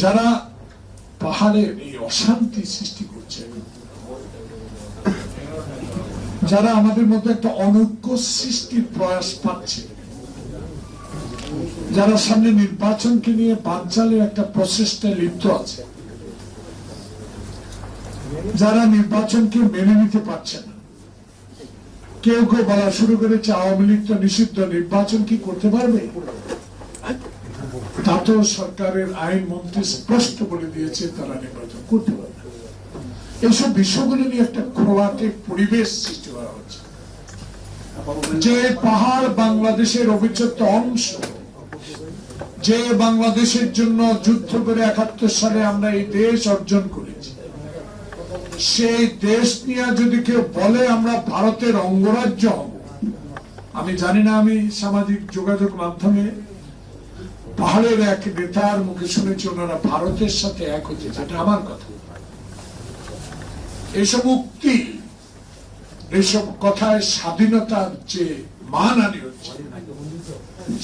যারা পাহাড়ের এই অশান্তি সৃষ্টি করছে, যারা আমাদের মধ্যে একটা অনৈক্য সৃষ্টির প্রয়াস পাচ্ছে, যারা সামনে নির্বাচনকে নিয়ে বানচালের একটা প্রচেষ্টায় লিপ্ত আছে, যারা নির্বাচনকে মেনে নিতে পারছে না, কেউ কেউ বলা শুরু করেছে আওয়ামী লীগ তো নিষিদ্ধ, নির্বাচন কি করতে পারবে? তা তো সরকারের আইন মন্ত্রী স্পষ্ট বলে দিয়েছে তারা নির্বাচন করতে পারবে। এইসব বিষয়গুলো নিয়ে একটা খোলাটে পরিবেশ সৃষ্টি করা হচ্ছে, যে পাহাড় বাংলাদেশের অবিচ্ছেদ্য অংশ, যে বাংলাদেশের জন্য যুদ্ধ করে ৭১ সালে আমরা এই দেশ অর্জন করেছি, সেই দেশ নিয়ে যদি কেউ বলে আমরা ভারতের অঙ্গরাজ্য হব, আমি জানি না, আমি সামাজিক যোগাযোগ মাধ্যমে পাহাড়ের এক নেতার মুখে শুনেছি ওনারা ভারতের সাথে এক হচ্ছে। এটা আমার কথা। এইসব উক্তি, এইসব কথায় স্বাধীনতার যে মানহানি হচ্ছে,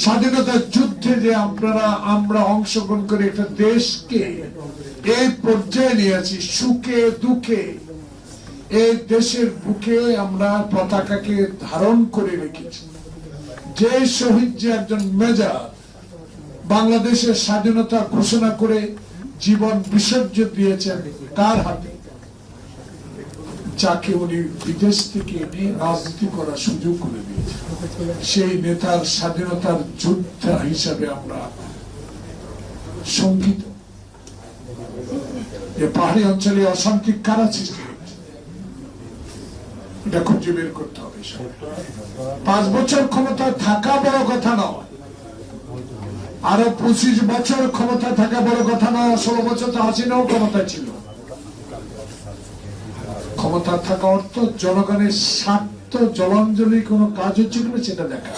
স্বাধীনতার যুদ্ধে যে আমরা অংশগ্রহণ করে একটা দেশকে এই পর্যায়ে নিয়ে আছি, সুখে দুঃখে এই দেশের বুকে আমরা পতাকাকে ধারণ করে রেখেছি। যে শহীদ, যে একজন মেজর বাংলাদেশের স্বাধীনতা ঘোষণা করে জীবন বিসর্জন দিয়েছেন, কার হাতে? যাকে উনি বিদেশ থেকে এনে রাজনীতি করার সুযোগ করে দিয়েছেন, সেই নেতার স্বাধীনতার যোদ্ধা হিসাবে আমরা শঙ্কিত। পাহাড়ি অঞ্চলে অশান্তি কারা সৃষ্টি করছে, এটা খুঁজে বের করতে হবে। 5 বছর ক্ষমতায় থাকা বড় কথা নয়, আরো 25 বছর ক্ষমতা থাকা বড় কথা নয়। 16 বছর তো হাসিনাও ক্ষমতায় ছিল। ক্ষমতা থাকা অর্থ জনগণের স্বার্থ জলাঞ্জলি কোনো কাজ হচ্ছে কিনা সেটা দেখা,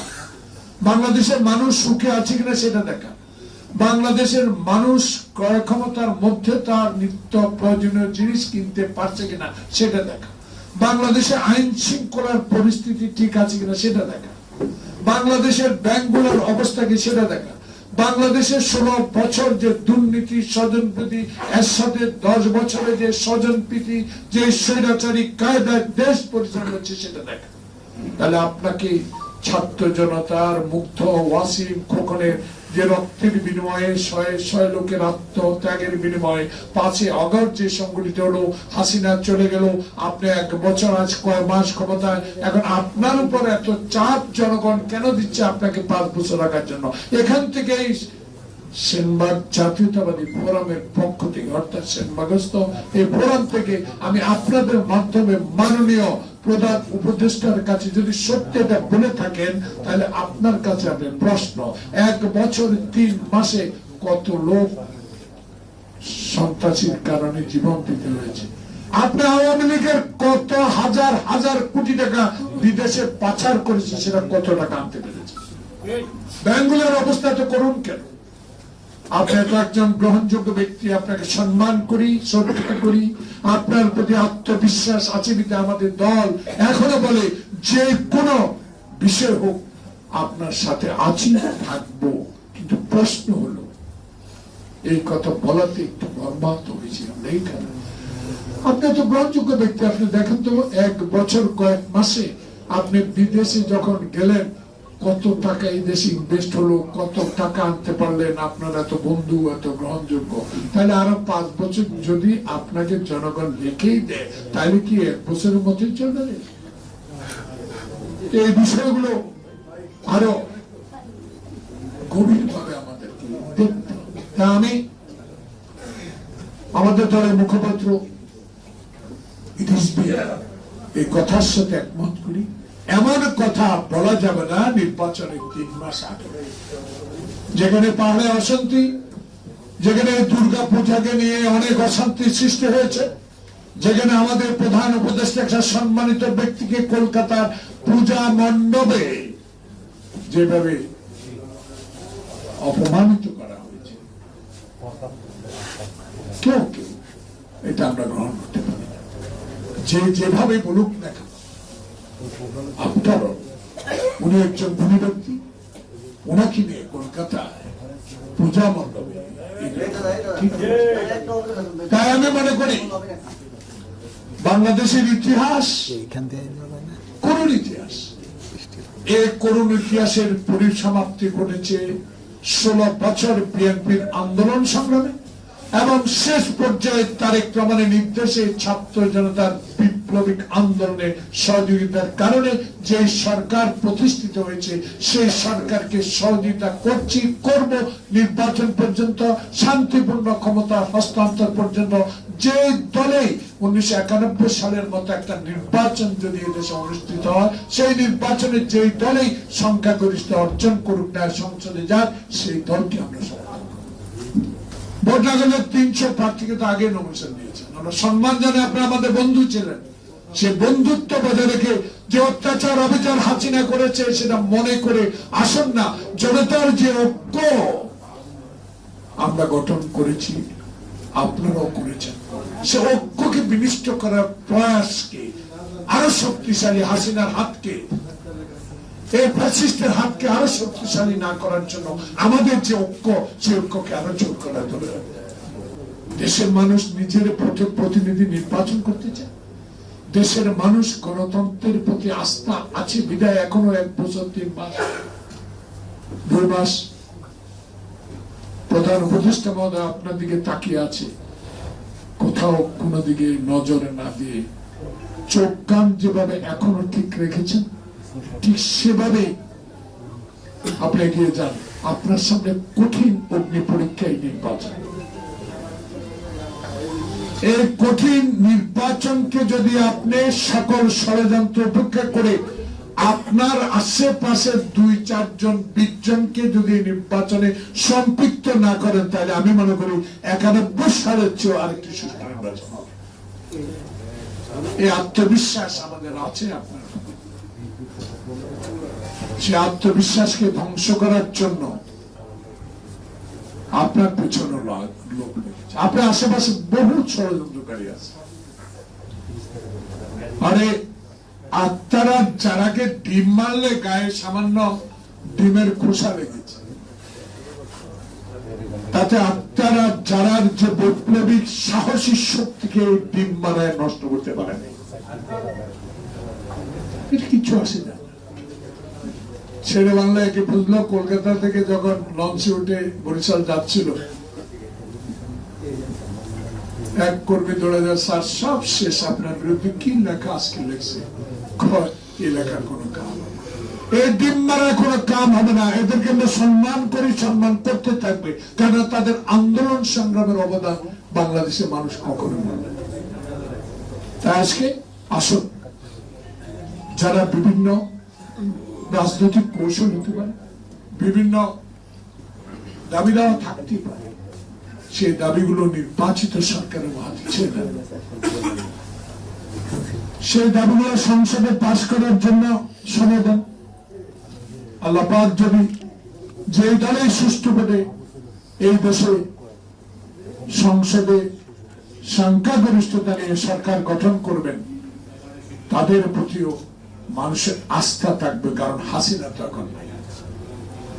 বাংলাদেশের মানুষ সুখে আছে কিনা সেটা দেখা, বাংলাদেশের মানুষ ক্রয় ক্ষমতার মধ্যে তার নিত্য প্রয়োজনীয় জিনিস কিনতে পারছে কিনা সেটা দেখা, বাংলাদেশে আইন শৃঙ্খলার পরিস্থিতি ঠিক আছে কিনা সেটা দেখা, বাংলাদেশের ব্যাংকগুলোর অবস্থা কি সেটা দেখা, বাংলাদেশের 16 বছর যে দুর্নীতি, স্বজনপ্রীতি, এর সাথে 10 বছরে যে স্বজনপ্রীতি, যে স্বৈরাচারী কায়দায় দেশ পরিচালনা হচ্ছে সেটা দেখা। তাহলে আপনাকে ছাত্র জনতার মুগ্ধ ওয়াসিম খোকনের যে রক্তের বিনিময়ে শয়ে লোকের আত্মত্যাগের বিনিময়ে 5 আগস্ট যে সংগঠিত হলো, হাসিনা চলে গেল, আপনি 1 বছর আজ কয় মাস ক্ষমতায়, এখন আপনার উপর এত চাপ জনগণ কেন দিচ্ছে আপনাকে 5 বছর রাখার জন্য? এখান থেকেই সেনবাগ জাতীয়তাবাদী ফোরামের পক্ষ থেকে, অর্থাৎ সেনবাগস্থ এই ফোরাম থেকে আমি আপনাদের মাধ্যমে মাননীয় প্রধান উপদেষ্টার কাছে যদি সত্যিটা বলে থাকেন, তাহলে আপনার কাছে আমি প্রশ্ন, 1 বছর 3 মাসে কত লোক সন্ত্রাসীর কারণে জীবন দিতে হয়েছে? আপনি আওয়ামী লীগের কত হাজার হাজার কোটি টাকা বিদেশে পাচার করেছে, সেটা কত টাকা আনতে পেরেছে? ব্যাংকগুলোর অবস্থা তো করুন কেন? আপনি তো একজন গ্রহণযোগ্য ব্যক্তি, আপনাকে সম্মান করি, শ্রদ্ধা করি, আপনার প্রতি আত্মবিশ্বাস আছে বিধে আমাদের দল এখনো বলে যে কোনো বিষয় হোক আপনার সাথে আছি, থাকবো। কিন্তু প্রশ্ন হলো, এই কথা বলাতে একটু মর্মাহত হয়েছি আমরা এইখানে। আপনি তো গ্রহণযোগ্য ব্যক্তি, আপনি দেখেন তো 1 বছর কয়েক মাসে আপনি বিদেশে যখন গেলেন কত টাকা এই দেশে ইনভেস্ট হলো, কত টাকা আনতে পারলেন, আপনার এত বন্ধু, এত গ্রহণযোগ্য। তাহলে আরো 5 বছর যদি আপনাকে জনগণ রেখেই দেয়, তাহলে কি 1 বছরের মধ্যে চলে যাবে? এই বিষয়গুলো আরো গভীর ভাবে আমাদেরকে দেখতে হবে। আমি আমাদের দলের মুখপাত্র এই কথার সাথে একমত করি। এমন কথা বলা যাবে না নির্বাচনের 3 মাস আগে, যেখানে পাহাড়ে অশান্তি, যেখানে দুর্গা পূজাকে নিয়ে অনেক অশান্তির সৃষ্টি হয়েছে, যেখানে আমাদের প্রধান উপদেষ্টা একটা সম্মানিত ব্যক্তিকে কলকাতার পূজা মণ্ডপে যেভাবে অপমানিত করা হয়েছে, কেউ কেউ এটা আমরা গ্রহণ করতে পারি। যে যেভাবে বলুক না কেন, আপনারও উনি একজন গুণী ব্যক্তি, ওনাকে নিয়ে কলকাতায় পূজা মণ্ডপে এই তাই আমি মনে করি বাংলাদেশের ইতিহাস করুণ ইতিহাস। এই করুণ ইতিহাসের পরিসমাপ্তি ঘটেছে 16 বছর বিএনপির আন্দোলন সংগ্রামে এবং শেষ পর্যায়ে তারেক রহমানের নির্দেশে ছাত্র জনতার বিপ্লবিক আন্দোলনে সহযোগিতার কারণে যে সরকার প্রতিষ্ঠিত হয়েছে সেই সরকারকে সহযোগিতা করছি, করব নির্বাচন পর্যন্ত, শান্তিপূর্ণ ক্ষমতা হস্তান্তর পর্যন্ত। যে দলে 1991 সালের মতো একটা নির্বাচন যদি এদেশে অনুষ্ঠিত হয়, সেই নির্বাচনে যে দলেই সংখ্যাগরিষ্ঠ অর্জন করুক না, সংসদে যাক, সেই দলকে আমরা সমর্থন করব। ভোট লাগানোর 300 প্রার্থীকে তো আগে নমিনেশন দিয়েছেন, আমরা সম্মান জানাই, আপনারা আমাদের বন্ধু ছিলেন। সে বন্ধুত্ব বজায় রেখে যে অত্যাচার অবিচার হাসিনা করেছে সেটা মনে করে আসুন না, জনতার যে ঐক্য আমরা গঠন করেছি, আপনারাও করেছেন, সে ঐক্যকে বিনিষ্ট করার প্রয়াসকে আরো শক্তিশালী, হাসিনার হাতকে, এই ফ্যাসিস্টের হাতকে আরো শক্তিশালী না করার জন্য আমাদের যে ঐক্য, সেই ঐক্যকে আরো জোর করা দরকার। দেশের মানুষ নিজের প্রতিনিধি নির্বাচন করতে চায়, দেশের মানুষ গণতন্ত্রের প্রতি আস্থা আছে বিদায় এখনো 1 বছর 3 মাস 2 মাস প্রধান উপদেষ্টা মহোদয় আপনার দিকে তাকিয়ে আছে, কোথাও কোনো দিকে নজরে না দিয়ে চোখ কান যেভাবে এখনো ঠিক রেখেছেন, ঠিক সেভাবে আপনি এগিয়ে যান। আপনার সামনে কঠিন অগ্নি পরীক্ষায় নির্বাচন। এই কঠিন নির্বাচনকে যদি আপনি সকল ষড়যন্ত্র উপেক্ষা করে আপনার আশেপাশে 2-4 জন 20 জনকে যদি নির্বাচনে সম্পৃক্ত না করেন, তাহলে আমি মনে করি 91 সালের চেয়েও আরেকটি সুষ্ঠু নির্বাচন হবে। এই আত্মবিশ্বাস আমাদের আছে আপনার, সে আত্মবিশ্বাসকে ধ্বংস করার জন্য আপনার পেছনে লোক লেগেছে, আপনার আশেপাশে বহু ষড়যন্ত্রকারী আছে। আরে আত্মারা যারাকে ডিম মারলে গায়ে সামান্য ডিমের খোসা লেগেছে, তাতে আত্মারা যারা যে বৈপ্লবিক সাহসী শক্তিকে ডিম মারায় নষ্ট করতে পারেনি, কিছু আসে না। ছেড়ে বাংলা একে বুঝলো, কলকাতা থেকে যখন লঞ্চে উঠে বরিশাল যাচ্ছিল, এক কর্মী দৌড়ে যায়, স্যার সব শেষ, আপনার বিরুদ্ধে কি লেখা আজকে লেখছে, এই লেখার কোনো কাম হবে না, এই ডিম মারার কোনো কাম হবে না। এদেরকে আমরা সম্মান করি, সম্মান করতে থাকবে, কারণ তাদের আন্দোলন সংগ্রামের অবদান বাংলাদেশের মানুষ কখনো মানবে না। তাই আজকে আসুন, যারা বিভিন্ন রাজনৈতিক কৌশল হতে পারে, বিভিন্ন দাবি দেওয়া থাকতে পারে, সেই দাবিগুলো নির্বাচিত সরকারের হাতে ছেড়ে দেন। সেই দাবিগুলো সংসদে পাশ করার জন্য সময় দেন। আল্লাহ পাক যদি যে দলে সুষ্ঠুভাবে এই দেশে সংসদে সংখ্যাগরিষ্ঠতা নিয়ে সরকার গঠন করবেন, তাদের প্রতিও মানুষের আস্থা থাকবে, কারণ হাসিনা তো এখন নাই।